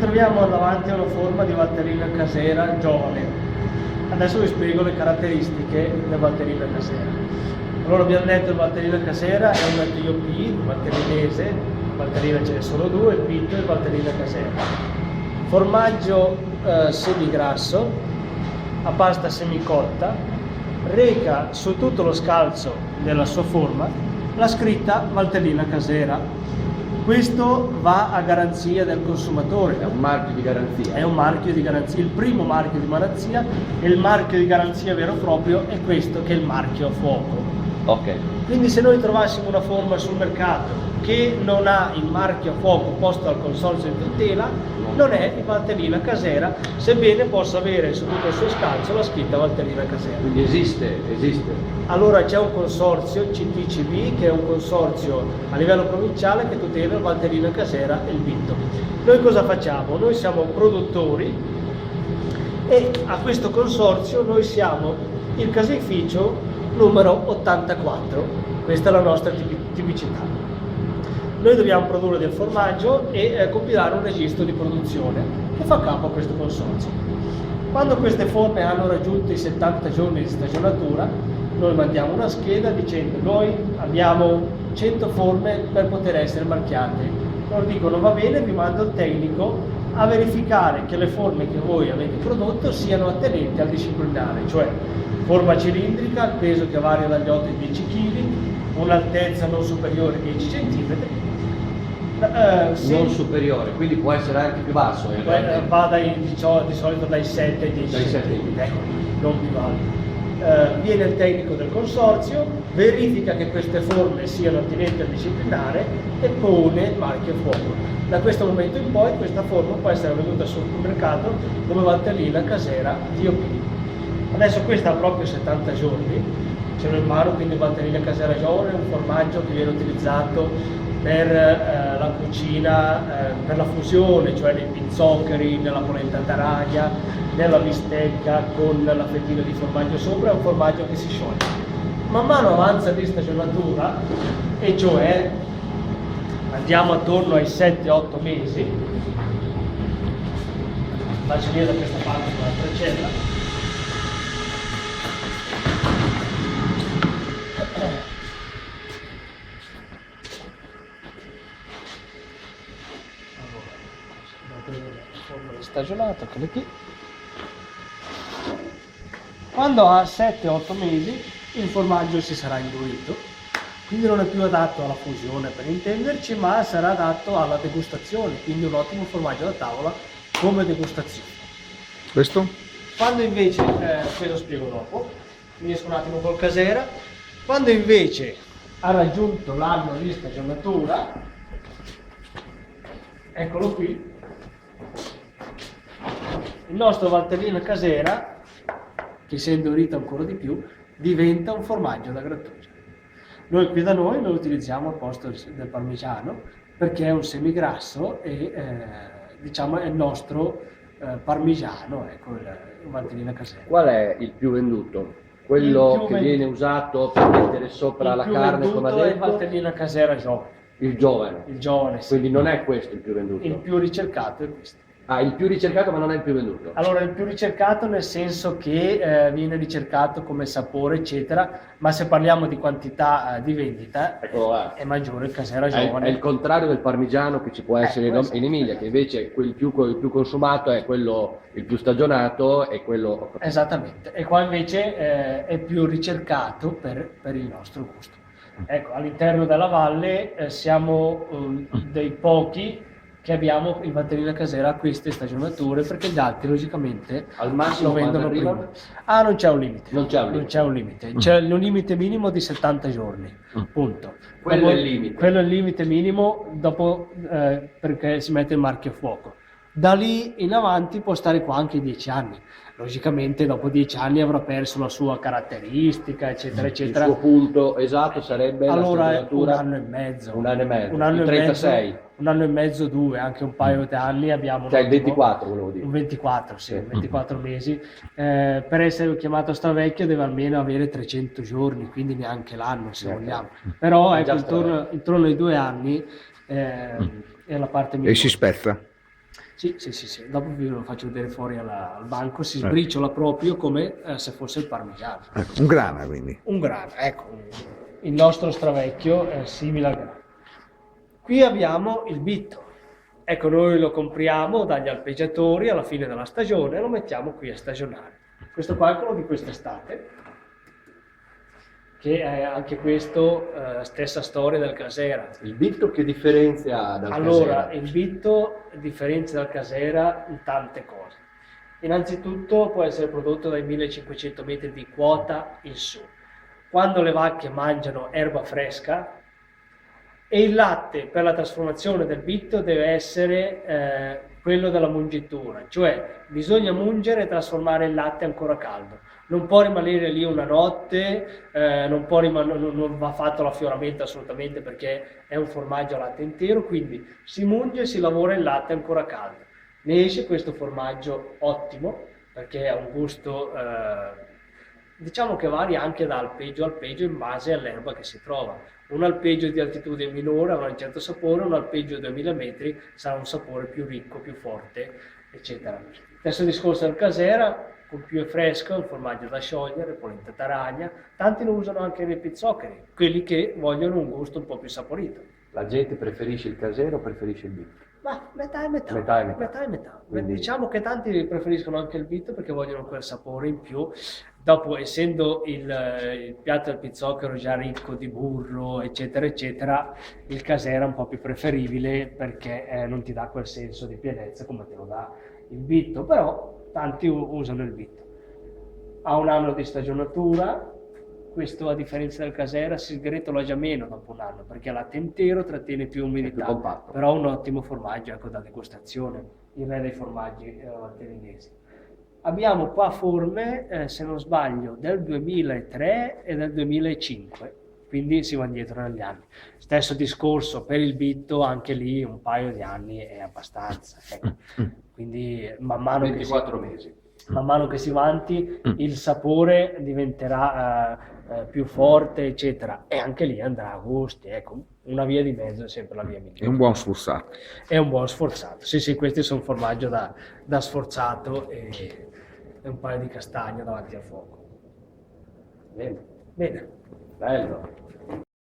troviamo davanti a una forma di Valtellina casera giovane. Adesso vi spiego le caratteristiche del Valtellina casera. Allora abbiamo detto che Valtellina casera è una DOP valtellinese, Valtellina ce ne sono due, il Pitto e Valtellina casera. Formaggio semigrasso, a pasta semicotta, reca su tutto lo scalzo della sua forma la scritta Valtellina casera. Questo va a garanzia del consumatore. È un marchio di garanzia. È un marchio di garanzia, il primo marchio di garanzia, e il marchio di garanzia vero e proprio è questo, che è il marchio a fuoco. Ok. Quindi se noi trovassimo una forma sul mercato che non ha il marchio a fuoco posto dal consorzio di tutela, non è il Valtellina casera, sebbene possa avere su tutto il suo scalzo la scritta Valtellina casera. Quindi esiste. Allora c'è un consorzio, CTCB, che è un consorzio a livello provinciale che tutela il Valtellina casera e il Pitto. Noi cosa facciamo? Noi siamo produttori e a questo consorzio noi siamo il caseificio numero 84, questa è la nostra tipicità. Noi dobbiamo produrre del formaggio e compilare un registro di produzione che fa capo a questo consorzio. Quando queste forme hanno raggiunto i 70 giorni di stagionatura, noi mandiamo una scheda dicendo noi abbiamo 100 forme per poter essere marchiate. Loro dicono va bene, vi mando il tecnico a verificare che le forme che voi avete prodotto siano attenenti al disciplinare, cioè forma cilindrica, il peso che varia dagli 8 ai 10 kg, un'altezza non superiore ai 10 cm. Non superiore, quindi può essere anche più basso. Va di solito dai 7 ai 10 cm, non più alto. Viene il tecnico del consorzio, verifica che queste forme siano attinenti al disciplinare e pone il marchio a fuoco. Da questo momento in poi questa forma può essere venduta sul mercato come Valtellina casera DOP. Adesso questa ha proprio 70 giorni, ce l'ho in mano, quindi Valtellina casera giovane è un formaggio che viene utilizzato per la cucina, per la fusione, cioè nei pizzoccheri, nella polenta taraglia, nella bistecca con la fettina di formaggio sopra, è un formaggio che si scioglie. Man mano avanza di stagionatura, e cioè andiamo attorno ai 7-8 mesi, faccio via da questa parte con la freccella. Stagionato, eccole qui. Quando ha 7-8 mesi il formaggio si sarà indurito, quindi non è più adatto alla fusione per intenderci, ma sarà adatto alla degustazione, quindi un ottimo formaggio da tavola come degustazione. Questo? Quando invece, questo spiego dopo, finisco un attimo col casera, quando invece ha raggiunto l'anno di stagionatura, eccolo qui, il nostro Valtellina casera, che si è indurito ancora di più, diventa un formaggio da grattugia. Noi qui da noi lo utilizziamo al posto del parmigiano perché è un semigrasso e diciamo è il nostro parmigiano, ecco, il Valtellina casera. Qual è il più venduto? Quello che viene usato per mettere sopra la carne, come ha detto? Il più venduto è il Valtellina casera giovane. Il giovane? Il giovane, sì. Quindi non è questo il più venduto? Il più ricercato è questo. Ah, il più ricercato ma non è il più venduto? Allora, il più ricercato nel senso che viene ricercato come sapore, eccetera, ma se parliamo di quantità di vendita è maggiore il casera giovane. È il contrario del parmigiano che ci può essere in Emilia, che invece il più consumato è quello, il più stagionato e quello... Esattamente, e qua invece è più ricercato per il nostro gusto. Ecco, all'interno della valle siamo dei pochi che abbiamo il Valtellina casera a queste stagionature, perché gli altri logicamente al massimo lo vendono prima. Ah, non c'è un limite. Non c'è un limite. C'è un limite minimo di 70 giorni, punto. Quello è il limite. Quello è il limite minimo, dopo perché si mette il marchio a fuoco. Da lì in avanti può stare qua anche 10 anni. Logicamente dopo 10 anni avrà perso la sua caratteristica, eccetera, eccetera. Il suo punto esatto sarebbe allora un anno e mezzo. Un anno e mezzo. Un anno il 36. Un anno e mezzo, 2, anche un paio di anni abbiamo. Cioè il 24 volevo dire. Un 24, sì, 24 mesi. Per essere chiamato stravecchio deve almeno avere 300 giorni, quindi neanche l'anno se vogliamo. Però ecco, intorno ai 2 anni è la parte migliore. E si spezza? Sì, dopo vi lo faccio vedere fuori al banco, si sbriciola proprio come se fosse il parmigiano. Ecco, un grana quindi. Un grana, ecco, il nostro stravecchio è simile al grana. Qui abbiamo il bitto. Ecco, noi lo compriamo dagli alpeggiatori alla fine della stagione e lo mettiamo qui a stagionare. Questo qua è quello di quest'estate, che è anche questo stessa storia del Casera. Il bitto che differenzia dal Allora, Casera? il bitto differenzia dal Casera in tante cose. Innanzitutto può essere prodotto dai 1500 metri di quota in su. Quando le vacche mangiano erba fresca, e il latte per la trasformazione del bitto deve essere quello della mungitura, cioè bisogna mungere e trasformare il latte ancora caldo. Non può rimanere lì una notte, non va fatto l'affioramento assolutamente perché è un formaggio a latte intero, quindi si munge e si lavora il latte ancora caldo. Ne esce questo formaggio ottimo perché ha un gusto, diciamo che varia anche da alpeggio a alpeggio in base all'erba che si trova. Un alpeggio di altitudine minore avrà un certo sapore, un alpeggio a 2000 metri sarà un sapore più ricco, più forte, eccetera. Stesso discorso del Casera, con più è fresco, un formaggio da sciogliere, polenta taragna. Tanti lo usano anche nei pizzoccheri, quelli che vogliono un gusto un po' più saporito. La gente preferisce il Casera o preferisce il bitto? Ma metà e metà. Metà e metà. Metà e metà. Quindi... Diciamo che tanti preferiscono anche il bitto perché vogliono quel sapore in più. Dopo, essendo il piatto del pizzocchero già ricco di burro, eccetera, eccetera, il Casera è un po' più preferibile perché non ti dà quel senso di pienezza come te lo dà il bitto, però tanti usano il bitto. Ha un anno di stagionatura. Questo, a differenza del Casera, si sgretola già meno dopo un anno perché il latte intero trattiene più umidità, più compatto. però è un ottimo formaggio, ecco, da degustazione, il re dei formaggi valtellinesi. Abbiamo qua forme, se non sbaglio, del 2003 e del 2005, quindi si va indietro negli anni. Stesso discorso per il bitto, anche lì un paio di anni è abbastanza, ecco. Quindi man mano 24 mesi. Man mano che si va avanti il sapore diventerà più forte, eccetera, e anche lì andrà a gusti, ecco, una via di mezzo è sempre la via migliore. È un buon sforzato. È un buon sforzato, sì, questi sono formaggio da sforzato e un paio di castagne davanti al fuoco. Bene. Bene. Bello.